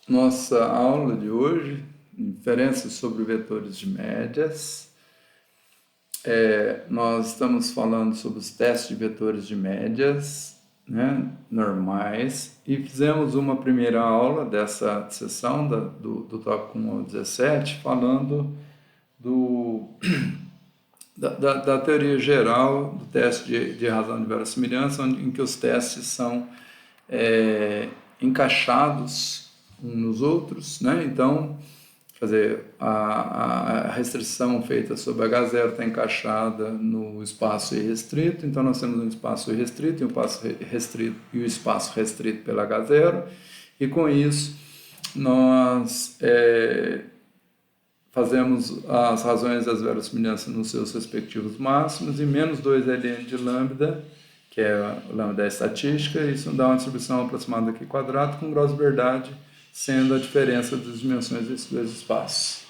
Nossa aula de hoje, inferências sobre vetores de médias. Nós estamos falando sobre os testes de vetores de médias, né, normais, e fizemos uma primeira aula dessa sessão do tópico 1 ao 17, falando do, da teoria geral do teste de razão de verossimilhança, em que os testes são encaixados uns nos outros, né? Então, a restrição feita sobre H0 está encaixada no espaço irrestrito, então nós temos um espaço irrestrito e um espaço restrito e o espaço restrito pela H0, e com isso nós fazemos as razões das verossimilhanças nos seus respectivos máximos e menos 2 ln de lambda, que é o lambda estatística, e isso dá uma distribuição aproximada aqui quadrado com grau de verdade sendo a diferença das dimensões desses dois espaços.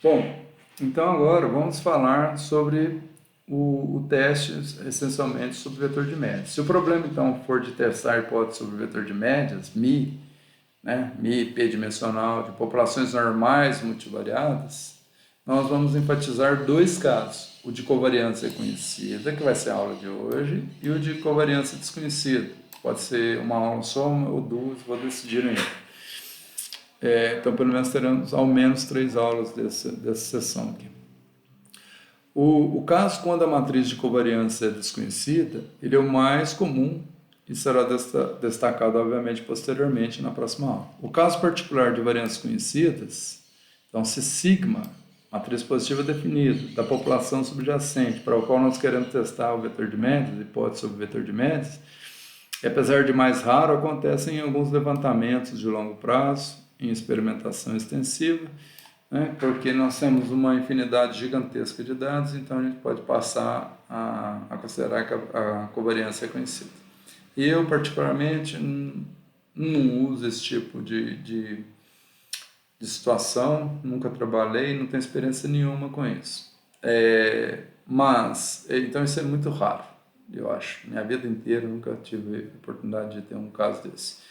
Bom, então agora vamos falar sobre o teste, essencialmente, sobre o vetor de médias. Se o problema, então, for de testar a hipótese sobre o vetor de médias, μ, né, μ p-dimensional de populações normais multivariadas, nós vamos enfatizar dois casos, o de covariância conhecida, que vai ser a aula de hoje, e o de covariância desconhecida. Pode ser uma aula só ou duas, vou decidir ainda. Então, pelo menos teremos ao menos 3 aulas dessa sessão aqui. O caso quando a matriz de covariância é desconhecida, ele é o mais comum e será destacado, obviamente, posteriormente na próxima aula. O caso particular de variâncias conhecidas, então, se sigma, matriz positiva definida, da população subjacente, para o qual nós queremos testar o vetor de médias, hipótese sobre o vetor de médias, apesar de mais raro, acontece em alguns levantamentos de longo prazo, em experimentação extensiva, né, porque nós temos uma infinidade gigantesca de dados, então a gente pode passar a considerar que a covariância é conhecida. E eu, particularmente, não uso esse tipo de situação, nunca trabalhei, não tenho experiência nenhuma com isso. Então isso é muito raro, eu acho. Minha vida inteira nunca tive oportunidade de ter um caso desse.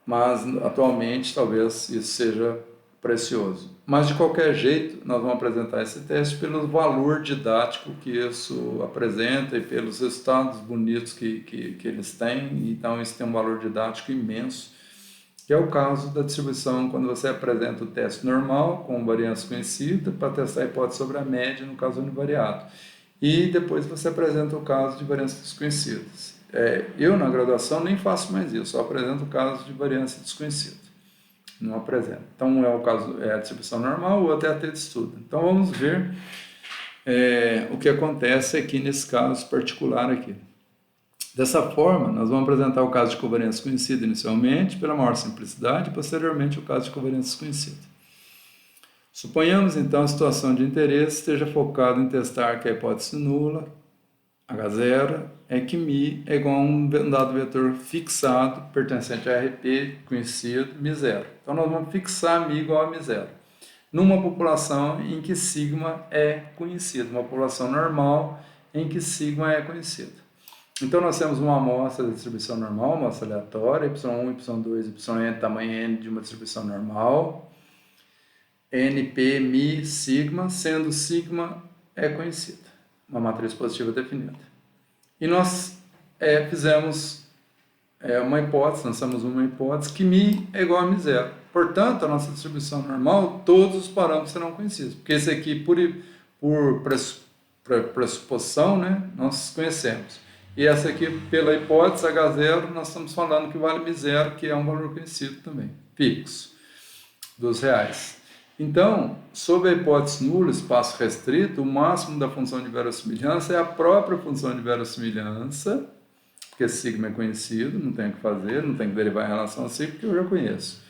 Mas atualmente talvez isso seja precioso. Mas de qualquer jeito, nós vamos apresentar esse teste pelo valor didático que isso apresenta e pelos resultados bonitos que eles têm. Então isso tem um valor didático imenso, que é o caso da distribuição quando você apresenta o teste normal com variância conhecida para testar a hipótese sobre a média no caso univariado. E depois você apresenta o caso de variâncias desconhecidas. Eu, na graduação, nem faço mais isso, só apresento o caso de variância desconhecida. Não apresento. Então, um é o caso, a distribuição normal, o outro é a t de estudo. Então, vamos ver o que acontece aqui nesse caso particular aqui. Dessa forma, nós vamos apresentar o caso de covariância conhecida inicialmente, pela maior simplicidade, e posteriormente o caso de covariância desconhecida. Suponhamos, então, a situação de interesse esteja focada em testar que a hipótese nula, H0, é que μ é igual a um dado vetor fixado, pertencente a RP, conhecido, μ0. Então, nós vamos fixar μ igual a μ0, numa população em que sigma é conhecido, uma população normal em que sigma é conhecido. Então, nós temos uma amostra de distribuição normal, uma amostra aleatória, y1, y2, yn, tamanho n de uma distribuição normal, np, μ, sigma, sendo sigma é conhecida, uma matriz positiva definida. E nós fizemos uma hipótese, lançamos uma hipótese que μ é igual a μ0. Portanto, a nossa distribuição normal, todos os parâmetros serão conhecidos, porque esse aqui, por pressuposição, né, nós conhecemos. E essa aqui, pela hipótese H0, nós estamos falando que vale μ0, que é um valor conhecido também, fixo, dos reais. Então, sob a hipótese nula, espaço restrito, o máximo da função de verossimilhança é a própria função de verossimilhança, porque sigma é conhecido, não tem o que fazer, não tem que derivar em relação a si, porque eu já conheço.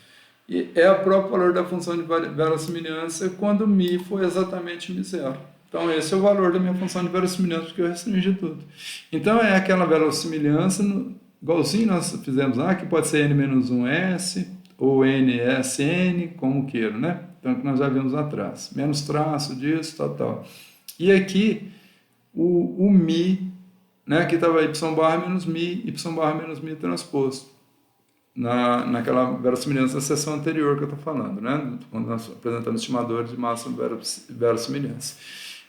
E é o próprio valor da função de verossimilhança quando μ for exatamente μ0. Então, esse é o valor da minha função de verossimilhança, porque eu restringi tudo. Então, é aquela verossimilhança, igualzinho nós fizemos lá, que pode ser n-1s, ou nsn, como queira, né? Então, que nós já vimos atrás. Menos traço disso, tal. E aqui, o μ, né? Aqui estava y barra menos μ transposto. naquela verossimilhança da sessão anterior que eu estou falando, né? Quando nós apresentamos estimadores de máxima verossimilhança.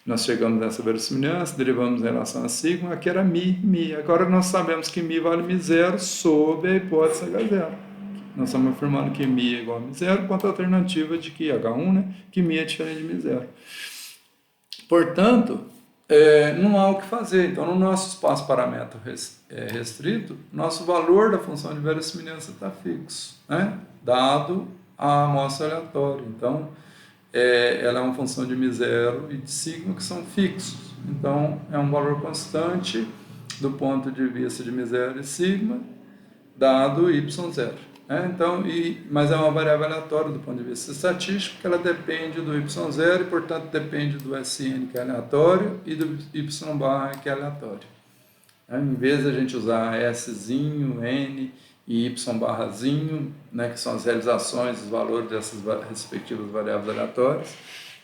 Nós chegamos nessa verossimilhança, derivamos em relação a sigma, aqui era mi. Agora nós sabemos que mi vale mi0 sob a hipótese H0. Nós estamos afirmando que mi é igual a mi0, quanto a alternativa de que H1, né? Que mi é diferente de mi0. Portanto, não há o que fazer. Então, no nosso espaço paramento restrito, nosso valor da função de verossimilhança está fixo, né? Dado a amostra aleatória. Então, ela é uma função de mi0 e de sigma que são fixos. Então, é um valor constante do ponto de vista de mi0 e sigma, dado y0. Então, mas é uma variável aleatória do ponto de vista estatístico, porque ela depende do y0 e, portanto, depende do Sn, que é aleatório, e do y barra, que é aleatório. Em vez de a gente usar Szinho, N e y barrazinho, né, que são as realizações, os valores dessas respectivas variáveis aleatórias,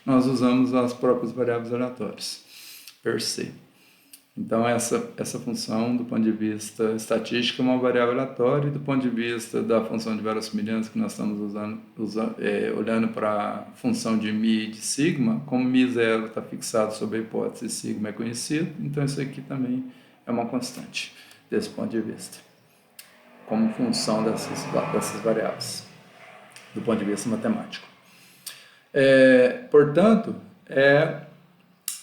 nós usamos as próprias variáveis aleatórias, per se. Então, essa função, do ponto de vista estatístico, é uma variável aleatória, e do ponto de vista da função de verossimilhança, que nós estamos olhando para a função de mi e de sigma, como mi0 está fixado sob a hipótese sigma é conhecido, então isso aqui também é uma constante, desse ponto de vista, como função dessas variáveis, do ponto de vista matemático. Portanto,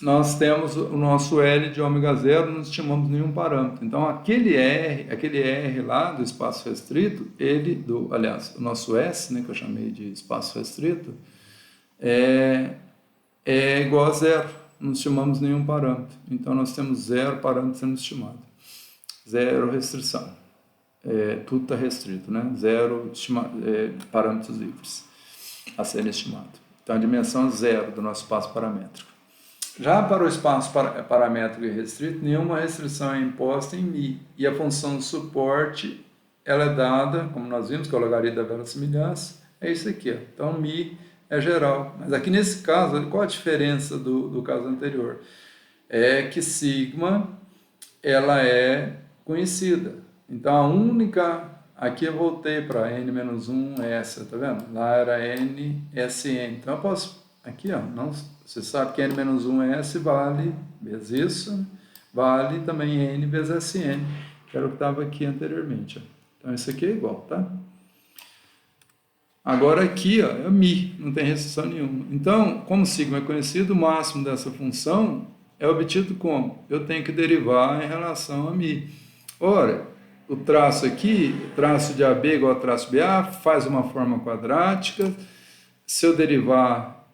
nós temos o nosso L de ômega 0, não estimamos nenhum parâmetro. Então, aquele R lá do espaço restrito, aliás, o nosso S, né, que eu chamei de espaço restrito, é igual a zero, não estimamos nenhum parâmetro. Então, nós temos 0 parâmetros sendo estimado. 0 restrição. Tudo está restrito, né? 0 parâmetros livres a serem estimados. Então, a dimensão é 0 do nosso espaço paramétrico. Já para o espaço paramétrico e restrito, nenhuma restrição é imposta em mi, e a função de suporte ela é dada, como nós vimos, que é o logaritmo da verossimilhança, é isso aqui. Então, mi é geral. Mas aqui nesse caso, qual a diferença do caso anterior? É que sigma ela é conhecida. Então, a única... Aqui eu voltei para n-1 essa, tá vendo? Lá era n-sn. Então, eu posso... Aqui, ó, você sabe que n-1s vale vezes isso, vale também n vezes sn, que era o que estava aqui anteriormente. Ó. Então, isso aqui é igual, tá? Agora aqui, ó, é mi, não tem restrição nenhuma. Então, como sigma é conhecido, o máximo dessa função é obtido como? Eu tenho que derivar em relação a mi. Ora, o traço aqui, o traço de AB igual a traço BA, faz uma forma quadrática. Se eu derivar,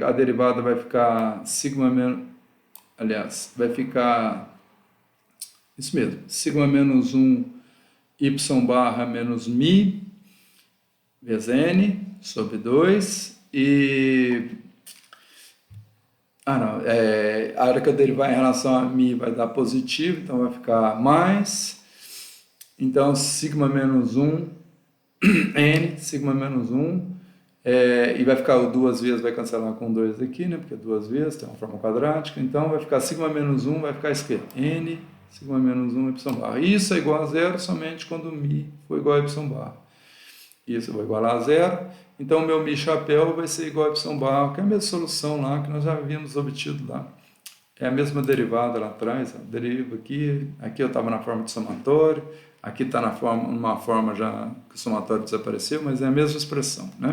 a derivada vai ficar sigma menos... Aliás, vai ficar... Isso mesmo, sigma menos 1 y barra menos mi vezes n sobre 2 e... a hora que eu derivar em relação a mi vai dar positivo, então vai ficar mais... Então, sigma menos 1, n, sigma menos 1, e vai ficar o duas vezes, vai cancelar com 2 aqui, né? Porque duas vezes tem uma forma quadrática. Então, vai ficar sigma menos 1, vai ficar isso aqui, n, sigma menos 1, y barra. Isso é igual a zero somente quando mi for igual a y barra. Isso vai igualar a zero. Então, o meu mi chapéu vai ser igual a y barra, que é a mesma solução lá que nós já havíamos obtido lá. É a mesma derivada lá atrás, deriva aqui eu estava na forma de somatório, aqui está numa forma já que o somatório desapareceu, mas é a mesma expressão, né?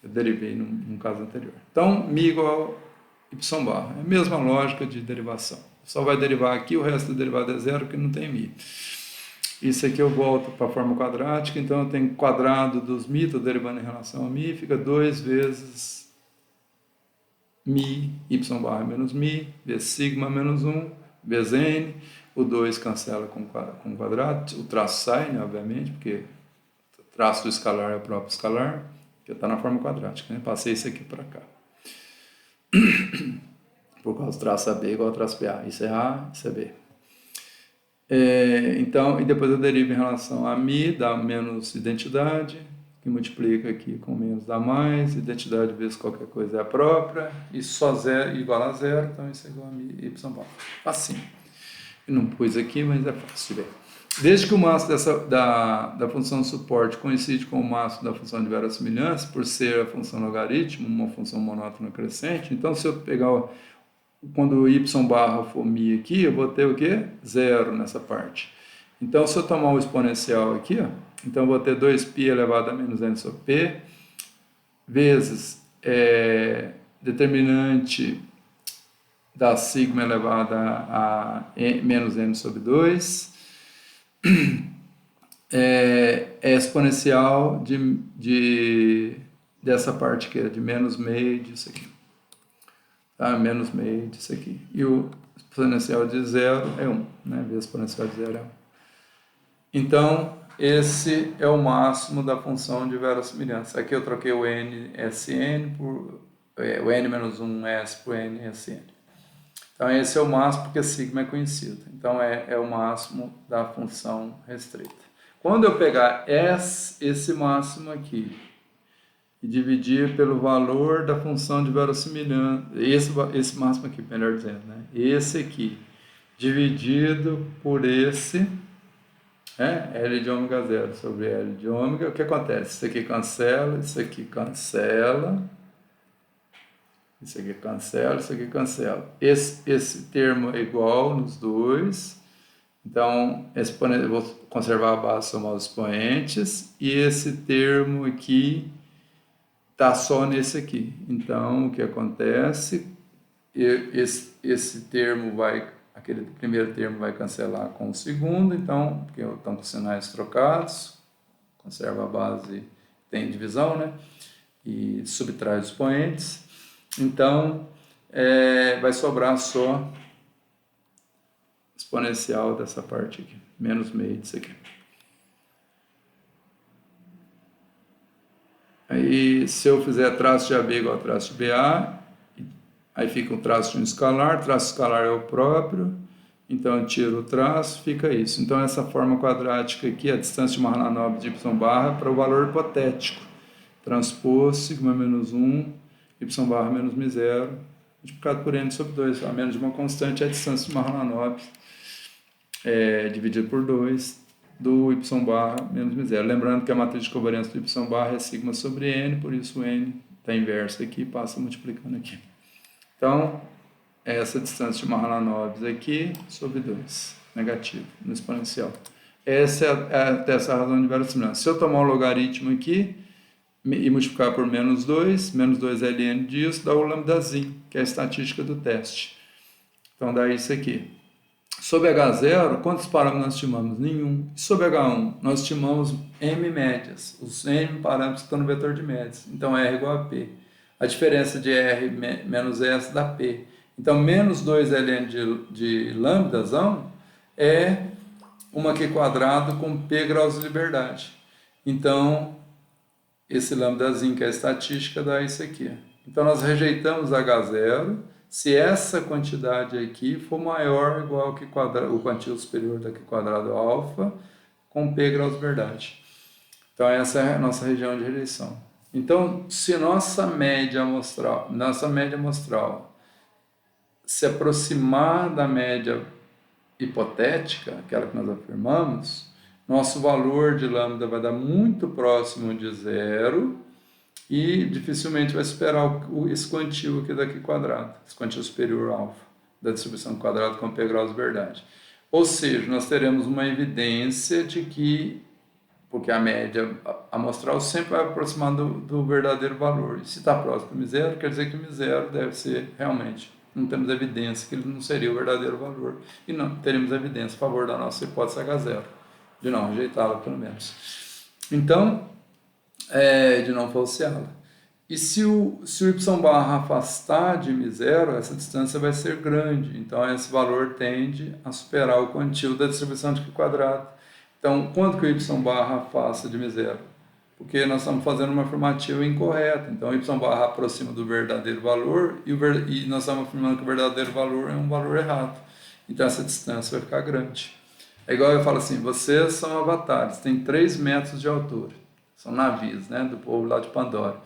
Eu derivei num caso anterior. Então, mi igual a y barra, é a mesma lógica de derivação. Só vai derivar aqui, o resto da derivada é zero, porque não tem mi. Isso aqui eu volto para a forma quadrática, então eu tenho quadrado dos mi, estou derivando em relação a mi, fica 2 vezes mi, y barra menos mi, vezes sigma menos 1, vezes n, o 2 cancela com o quadrado, o traço sai, né, obviamente, porque o traço do escalar é o próprio escalar, que está na forma quadrática, né? Passei isso aqui para cá. Por causa do traço AB igual ao traço BA, isso é A, isso é B. Então, e depois eu derivo em relação a mi, dá menos identidade, que multiplica aqui com menos dá mais, identidade vezes qualquer coisa é a própria, e só zero igual a zero, então isso é igual a mi, y barra. Facinho. Eu não pus aqui, mas é fácil de ver. Desde que o máximo da função suporte coincide com o máximo da função de verossimilhança, por ser a função logaritmo, uma função monótona crescente, então se eu pegar, quando o y barra for mi aqui, eu vou ter o quê? Zero nessa parte. Então, se eu tomar o exponencial aqui, ó, então eu vou ter 2π elevado a menos n sobre p, vezes determinante da sigma elevada a menos n sobre 2, é exponencial dessa parte aqui, de menos meio disso aqui. Tá? Menos meio disso aqui. E o exponencial de zero é 1, né? Vezes exponencial de zero é 1. Então, esse é o máximo da função de verossimilhança. Aqui eu troquei o n-sn por o n-1s por n-sn. Então, esse é o máximo porque sigma é conhecido. Então, é o máximo da função restrita. Quando eu pegar esse máximo aqui e dividir pelo valor da função de verossimilhança, esse máximo aqui, melhor dizendo, né? Esse aqui, dividido por esse, L de ômega 0 sobre L de ômega, o que acontece? Isso aqui cancela, isso aqui cancela, isso aqui cancela, isso aqui cancela. Esse termo é igual nos dois, então eu vou conservar a base, somar os expoentes, e esse termo aqui está só nesse aqui. Então, o que acontece? Esse termo aquele primeiro termo vai cancelar com o segundo, então, porque estão com sinais trocados, conserva a base, tem divisão, né? E subtrai os expoentes. Então, vai sobrar só exponencial dessa parte aqui, menos meio disso aqui. Aí, se eu fizer traço de AB igual a traço de BA, aí fica o traço de um escalar, traço escalar é o próprio, então eu tiro o traço, fica isso. Então, essa forma quadrática aqui, a distância de Mahalanobis de y barra para o valor hipotético. Transpôs sigma menos 1, y barra menos mi0, multiplicado por n sobre 2, a menos de uma constante é a distância de Mahalanobis, dividido por 2, do y barra menos mi0. Lembrando que a matriz de covariância do y barra é sigma sobre n, por isso o n está inverso aqui e passa multiplicando aqui. Então, essa distância de Mahalanobis aqui sobre 2, negativo, no exponencial. Essa é essa razão de verossimilhança. Se eu tomar o logaritmo aqui e multiplicar por menos 2 ln disso, dá o lambdazinho, que é a estatística do teste. Então, dá isso aqui. Sobre H0, quantos parâmetros nós estimamos? Nenhum. E sobre H1, nós estimamos M médias, os M parâmetros que estão no vetor de médias. Então, R igual a P. A diferença de R menos S dá P. Então, menos 2 ln de lambdazão é uma Q quadrado com P graus de liberdade. Então, esse lambdazinho que é a estatística dá isso aqui. Então, nós rejeitamos H0 se essa quantidade aqui for maior ou igual que o quantio superior da Q quadrado alfa com P graus de liberdade. Então, essa é a nossa região de rejeição. Então, se nossa média amostral se aproximar da média hipotética, aquela que nós afirmamos, nosso valor de lambda vai dar muito próximo de zero e dificilmente vai superar esse quantio aqui daqui quadrado, esse quantio superior alfa, da distribuição quadrada com P graus de liberdade. Ou seja, nós teremos uma evidência de que, porque a média amostral sempre vai aproximar do verdadeiro valor. E se está próximo do zero, quer dizer que o zero deve ser realmente. Não temos evidência que ele não seria o verdadeiro valor. E não teremos evidência a favor da nossa hipótese H0, de não rejeitá-la pelo menos. Então, de não falseá-la. E se o y barra afastar de mi0, essa distância vai ser grande. Então, esse valor tende a superar o quantio da distribuição de Q quadrado. Então, quando que o y barra afasta de mi0? Porque nós estamos fazendo uma afirmativa incorreta. Então, y barra aproxima do verdadeiro valor e nós estamos afirmando que o verdadeiro valor é um valor errado. Então, essa distância vai ficar grande. É igual eu falo assim, vocês são avatares, têm 3 metros de altura. São navios, né, do povo lá de Pandora.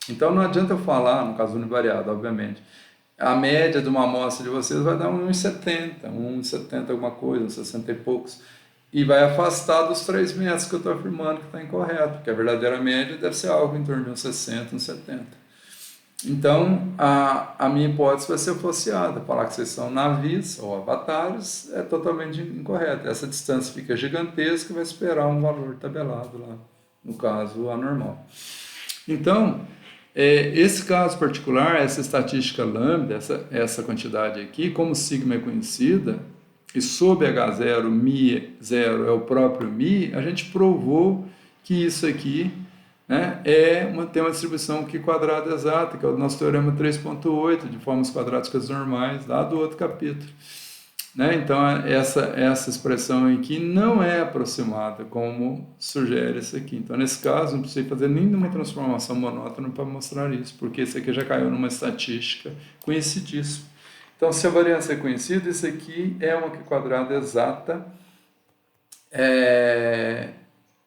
Então, não adianta eu falar, no caso univariado, obviamente, a média de uma amostra de vocês vai dar 1,70, 1,70 alguma coisa, 60 e poucos. e vai afastar dos 3 metros que eu estou afirmando que está incorreto, porque a verdadeira média deve ser algo em torno de uns 60, uns 70. Então, a minha hipótese vai ser falseada. Falar que vocês são navios ou avatares é totalmente incorreto. Essa distância fica gigantesca e vai esperar um valor tabelado lá, no caso anormal. Então, esse caso particular, essa estatística lambda, essa quantidade aqui, como sigma é conhecida, e sob H0, μ0 é o próprio μ, a gente provou que isso aqui, né, tem uma distribuição Q quadrada exata, que é o nosso teorema 3.8, de formas quadráticas normais, lá do outro capítulo. Né? Então, essa expressão aqui não é aproximada, como sugere isso aqui. Então, nesse caso, não precisa fazer nenhuma transformação monótona para mostrar isso, porque isso aqui já caiu numa estatística conhecidíssima. Então, se a variância é conhecida, isso aqui é uma Q quadrada exata,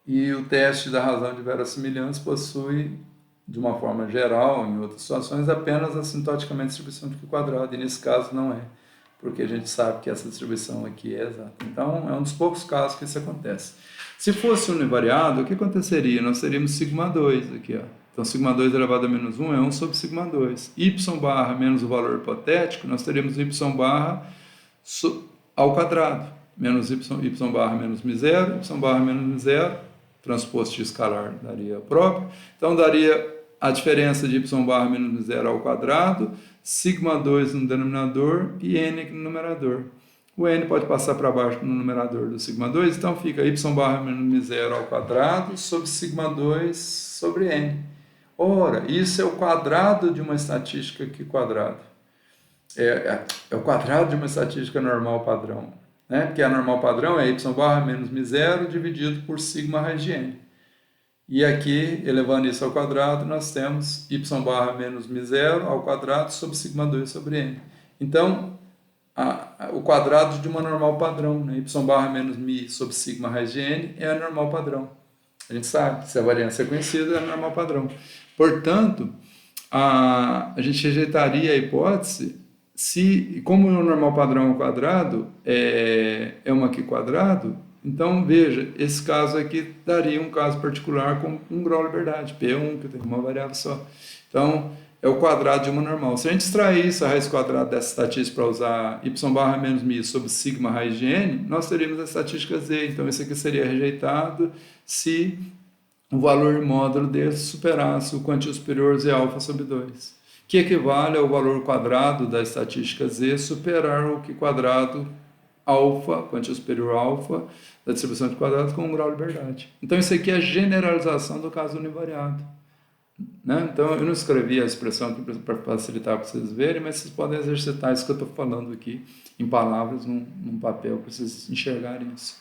e o teste da razão de verossimilhança possui, de uma forma geral, em outras situações, apenas assintoticamente distribuição de Q quadrado, e nesse caso não é, porque a gente sabe que essa distribuição aqui é exata. Então, é um dos poucos casos que isso acontece. Se fosse univariado, o que aconteceria? Nós teríamos σ2 aqui, ó. Então, σ2 elevado a menos 1 é 1 sobre σ2. Y barra menos o valor hipotético, nós teríamos y barra ao quadrado. Menos y barra menos μ0, y barra menos μ0, transposto de escalar daria o próprio. Então, daria a diferença de y barra menos μ0 ao quadrado, σ2 no denominador e n aqui no numerador. O n pode passar para baixo no numerador do σ2, então fica y barra menos μ0 ao quadrado sobre σ2 sobre n. Ora, isso é o quadrado de uma estatística Q quadrado. É o quadrado de uma estatística normal padrão. Né? Porque a normal padrão é y barra menos μ0 dividido por sigma raiz de n. E aqui, elevando isso ao quadrado, nós temos y barra menos μ0 ao quadrado sobre σ2 sobre n. Então, o quadrado de uma normal padrão, né? Y barra menos μ sobre sigma raiz de n é a normal padrão. A gente sabe, se a variância é conhecida, é a normal padrão. Portanto, a gente rejeitaria a hipótese se, como o normal padrão ao quadrado é uma Q quadrado, então, veja, esse caso aqui daria um caso particular com um grau de liberdade, P1, que tem uma variável só. Então, é o quadrado de uma normal. Se a gente extrair essa raiz quadrada dessa estatística para usar y barra menos μ sobre sigma raiz de n, nós teríamos a estatística z. Então, isso aqui seria rejeitado se o valor módulo desse superasse o quantio superior z alfa sobre 2, que equivale ao valor quadrado da estatística z superar o Q quadrado alfa, quantio superior alfa, da distribuição de quadrados com um grau de liberdade. Então, isso aqui é a generalização do caso univariado. Né? Então, eu não escrevi a expressão aqui para facilitar para vocês verem, mas vocês podem exercitar isso que eu estou falando aqui em palavras, num papel, para vocês enxergarem isso.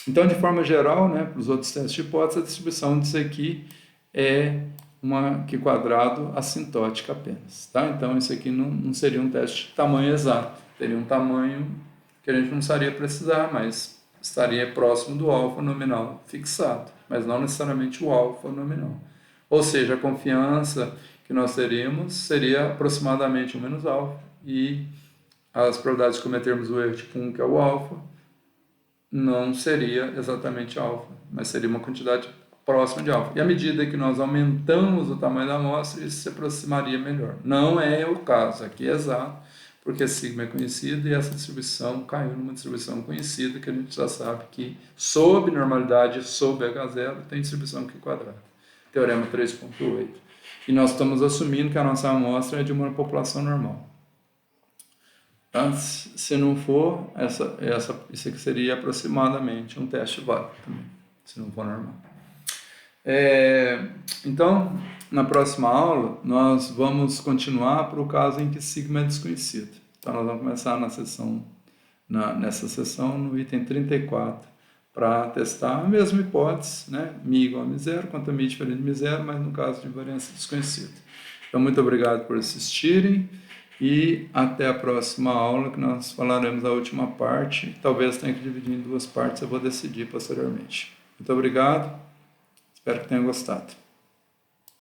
Então, de forma geral, né, para os outros testes de hipótese, a distribuição disso aqui é uma Q quadrado assintótica apenas. Tá? Então, isso aqui não seria um teste de tamanho exato, teria um tamanho que a gente não precisaria precisar, mas estaria próximo do alfa nominal fixado, mas não necessariamente o alfa nominal. Ou seja, a confiança que nós teríamos seria aproximadamente 1 menos alfa, e as probabilidades de cometermos o erro tipo 1, que é o alfa, não seria exatamente alfa, mas seria uma quantidade próxima de alfa. E à medida que nós aumentamos o tamanho da amostra, isso se aproximaria melhor. Não é o caso, aqui é exato, porque sigma é conhecido e essa distribuição caiu numa distribuição conhecida, que a gente já sabe que, sob normalidade, sob H0, tem distribuição Q quadrada. Teorema 3.8. E nós estamos assumindo que a nossa amostra é de uma população normal. Tá? Se não for, isso aqui seria aproximadamente um teste válido também, se não for normal. Então, na próxima aula, nós vamos continuar para o caso em que sigma é desconhecido. Então, nós vamos começar nessa sessão, no item 34, para testar a mesma hipótese, né? μ igual a μ0, quanto a μ diferente de μ0, mas no caso de variância desconhecida. Então, muito obrigado por assistirem e até a próxima aula, que nós falaremos a última parte. Talvez tenha que dividir em 2 partes, eu vou decidir posteriormente. Muito obrigado, espero que tenham gostado.